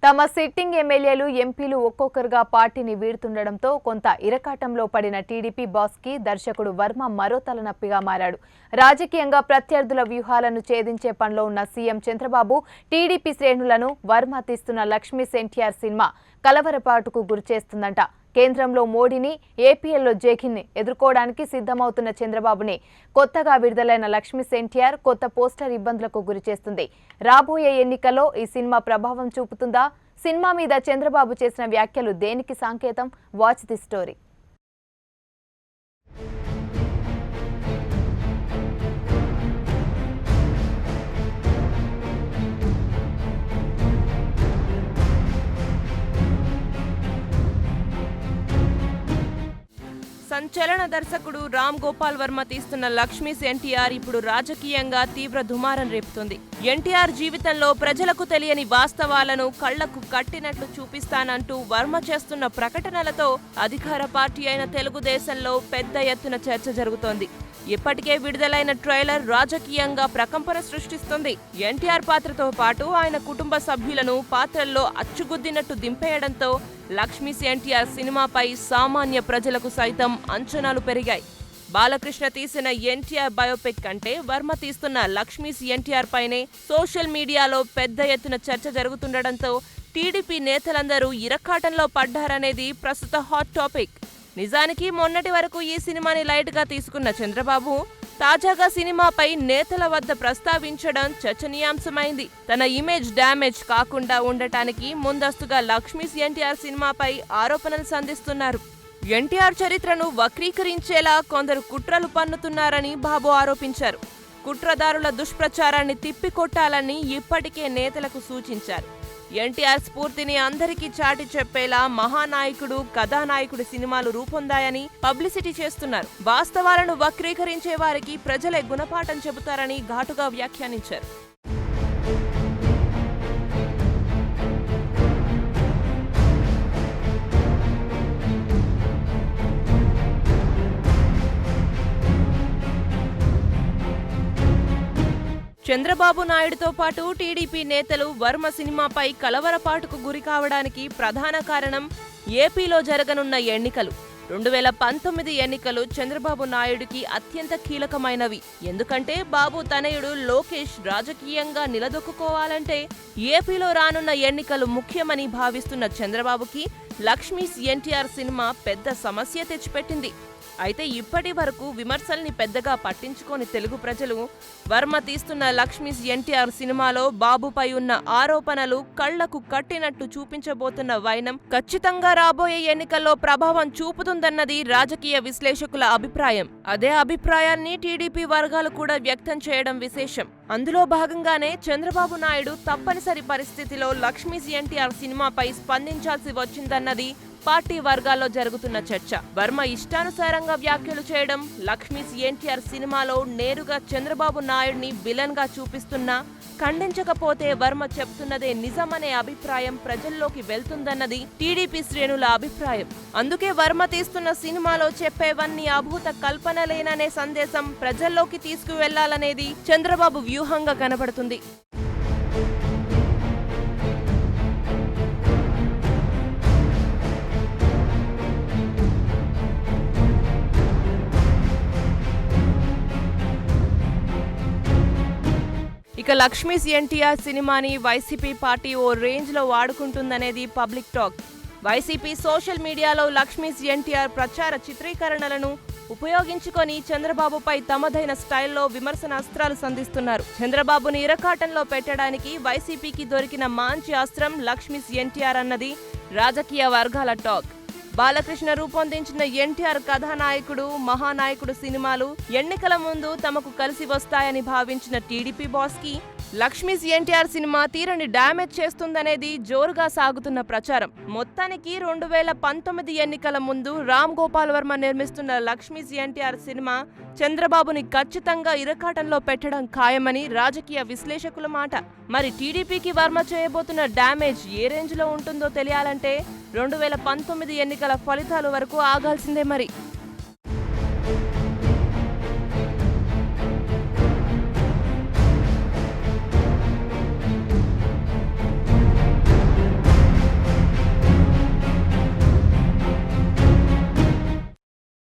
తమ సిట్టింగ్ ఎమ్మెల్యేలు ఎంపీలు ఒక్కొక్కరుగా పార్టీని వీడుతుండడంతో కొంత ఇరకాటంలో పడిన టీడీపీ బాస్ కి దర్శకుడు వర్మ మరో తలనొప్పిగా మారాడు. రాజకీయంగా ప్రత్యర్థుల వ్యూహాలను ఛేదించే పనిలో ఉన్న సీఎం చంద్రబాబు టీడీపీ శ్రేణులను వర్మ తీస్తున్న లక్ష్మీ ఎన్టీఆర్ సినిమా కలవరపాటుకు గురిచేస్తుందంట. కేంద్రంలో మోడీని, ఏపీఎల్లో జగన్‌ని ఎదుర్కోవడానికి సిద్ధమవుతున్న చంద్రబాబుని కొత్తగా విడుదలైన లక్ష్మీ ఎన్టీఆర్ కొత్త పోస్టర్ ఇబ్బందులకు గురిచేస్తుంది. రాబోయే ఎన్నికల్లో ఈ సినిమా ప్రభావం చూపుతుందా? సినిమా మీద చంద్రబాబు చేసిన వ్యాఖ్యలు దేనికి సంకేతం? Watch the story. సంచలన దర్శకుడు రామ్ గోపాల్ వర్మ తీస్తున్న లక్ష్మీ ఎన్టీఆర్ ఇప్పుడు రాజకీయంగా తీవ్ర దుమారం రేపుతుంది. ఎన్టీఆర్ జీవితంలో ప్రజలకు తెలియని వాస్తవాలను కళ్లకు కట్టినట్లు చూపిస్తానంటూ వర్మ చేస్తున్న ప్రకటనలతో అధికార పార్టీ అయిన తెలుగుదేశంలో పెద్ద ఎత్తున చర్చ జరుగుతోంది. ఇప్పటికే విడుదలైన ట్రైలర్ రాజకీయంగా ప్రకంపన సృష్టిస్తుంది. ఎన్టీఆర్ పాత్రతో పాటు ఆయన కుటుంబ సభ్యులను పాత్రల్లో అచ్చుగుద్దినట్టు దింపేయడంతో లక్ష్మీ ఎన్టీఆర్ సినిమాపై సామాన్య ప్రజలకు సైతం అంచనాలు పెరిగాయి. బాలకృష్ణ తీసిన ఎన్టీఆర్ బయోపిక్ కంటే వర్మ తీస్తున్న లక్ష్మీ ఎన్టీఆర్ పైనే సోషల్ మీడియాలో పెద్ద ఎత్తున చర్చ జరుగుతుండటంతో టీడీపీ నేతలందరూ ఇరకాటంలో పడ్డారనేది ప్రస్తుత హాట్ టాపిక్. నిజానికి మొన్నటి వరకు ఈ సినిమాని లైట్ గా తీసుకున్న చంద్రబాబు తాజాగా సినిమాపై నేతల వద్ద ప్రస్తావించడం చర్చనీయాంశమైంది. తన ఇమేజ్ డ్యామేజ్ కాకుండా ఉండటానికి ముందస్తుగా లక్ష్మీ ఎన్టీఆర్ సినిమాపై ఆరోపణలు సంధిస్తున్నారు. ఎన్టీఆర్ చరిత్రను వక్రీకరించేలా కొందరు కుట్రలు పన్నుతున్నారని బాబు ఆరోపించారు. కుట్రదారుల దుష్ప్రచారాన్ని తిప్పికొట్టాలని ఇప్పటికే నేతలకు సూచించారు. ఎన్టీఆర్ స్ఫూర్తిని అందరికీ చాటి చెప్పేలా మహానాయకుడు, కథానాయకుడి సినిమాలు రూపొందాయని పబ్లిసిటీ చేస్తున్నారు. వాస్తవాలను వక్రీకరించే వారికి ప్రజలే గుణపాఠం చెబుతారని ఘాటుగా వ్యాఖ్యానించారు. చంద్రబాబు నాయుడుతో పాటు టీడీపీ నేతలు వర్మ సినిమాపై కలవరపాటుకు గురి కావడానికి ప్రధాన కారణం ఏపీలో జరగనున్న ఎన్నికలు. 2019 ఎన్నికలు చంద్రబాబు నాయుడుకి అత్యంత కీలకమైనవి. ఎందుకంటే బాబు తనయుడు లోకేష్ రాజకీయంగా నిలదొక్కుకోవాలంటే ఏపీలో రానున్న ఎన్నికలు ముఖ్యమని భావిస్తున్న చంద్రబాబుకి లక్ష్మీ ఎన్టీఆర్ సినిమా పెద్ద సమస్య తెచ్చిపెట్టింది. అయితే ఇప్పటి వరకు విమర్శల్ని పెద్దగా పట్టించుకోని తెలుగు ప్రజలు వర్మ తీస్తున్న లక్ష్మీ ఎన్టీఆర్ సినిమాలో బాబుపై ఉన్న ఆరోపణలు కళ్లకు కట్టినట్టు చూపించబోతున్న వైనం ఖచ్చితంగా రాబోయే ఎన్నికల్లో ప్రభావం చూపుతుందన్నది రాజకీయ విశ్లేషకుల అభిప్రాయం. అదే అభిప్రాయాన్ని టీడీపీ వర్గాలు కూడా వ్యక్తం చేయడం విశేషం. అందులో భాగంగానే చంద్రబాబు నాయుడు తప్పనిసరి పరిస్థితిలో లక్ష్మీ ఎన్టీఆర్ సినిమాపై స్పందించాల్సి వచ్చిందన్నది పార్టీ వర్గాల్లో జరుగుతున్న చర్చ. వర్మ ఇష్టానుసారంగా వ్యాఖ్యలు చేయడం, లక్ష్మీ ఎన్టీఆర్ సినిమాలో నేరుగా చంద్రబాబు నాయుడిని విలన్ గా చూపిస్తున్నా ఖండించకపోతే వర్మ చెప్తున్నదే నిజమనే అభిప్రాయం ప్రజల్లోకి వెళ్తుందన్నది టీడీపీ శ్రేణుల అభిప్రాయం. అందుకే వర్మ తీస్తున్న సినిమాలో చెప్పేవన్నీ అభూత కల్పనలేననే సందేశం ప్రజల్లోకి తీసుకువెళ్లాలనేది చంద్రబాబు వ్యూహంగా కనబడుతుంది. ఇక లక్ష్మీ ఎన్టీఆర్ సినిమాని వైసీపీ పార్టీ ఓ రేంజ్ లో వాడుకుంటుందనేది పబ్లిక్ టాక్. వైసీపీ సోషల్ మీడియాలో లక్ష్మీ ఎన్టీఆర్ ప్రచార చిత్రీకరణలను ఉపయోగించుకొని చంద్రబాబుపై తమదైన స్టైల్లో విమర్శనాస్త్రాలు సంధిస్తున్నారు. చంద్రబాబుని ఇరకాటంలో పెట్టడానికి వైసీపీకి దొరికిన మంచి అస్త్రం లక్ష్మీ ఎన్టీఆర్ అన్నది రాజకీయ వర్గాల టాక్. బాలకృష్ణ రూపొందించిన ఎన్టీఆర్ కథానాయకుడు, మహానాయకుడు సినిమాలు ఎన్నికల ముందు తమకు కలిసి వస్తాయని భావించిన టీడీపీ బాస్ కి లక్ష్మీ ఎన్టీఆర్ సినిమా తీరని డ్యామేజ్ చేస్తుందనేది జోరుగా సాగుతున్న ప్రచారం. మొత్తానికి 2019 ఎన్నికల ముందు రామ్ గోపాల్ వర్మ నిర్మిస్తున్న లక్ష్మీ ఎన్టీఆర్ సినిమా చంద్రబాబుని ఖచ్చితంగా ఇరకాటంలో పెట్టడం ఖాయమని రాజకీయ విశ్లేషకుల మాట. మరి టీడీపీకి వర్మ చేయబోతున్న డ్యామేజ్ ఏ రేంజ్ లో ఉంటుందో తెలియాలంటే 2019 ఎన్నికల ఫలితాల వరకు ఆగాల్సిందే మరి.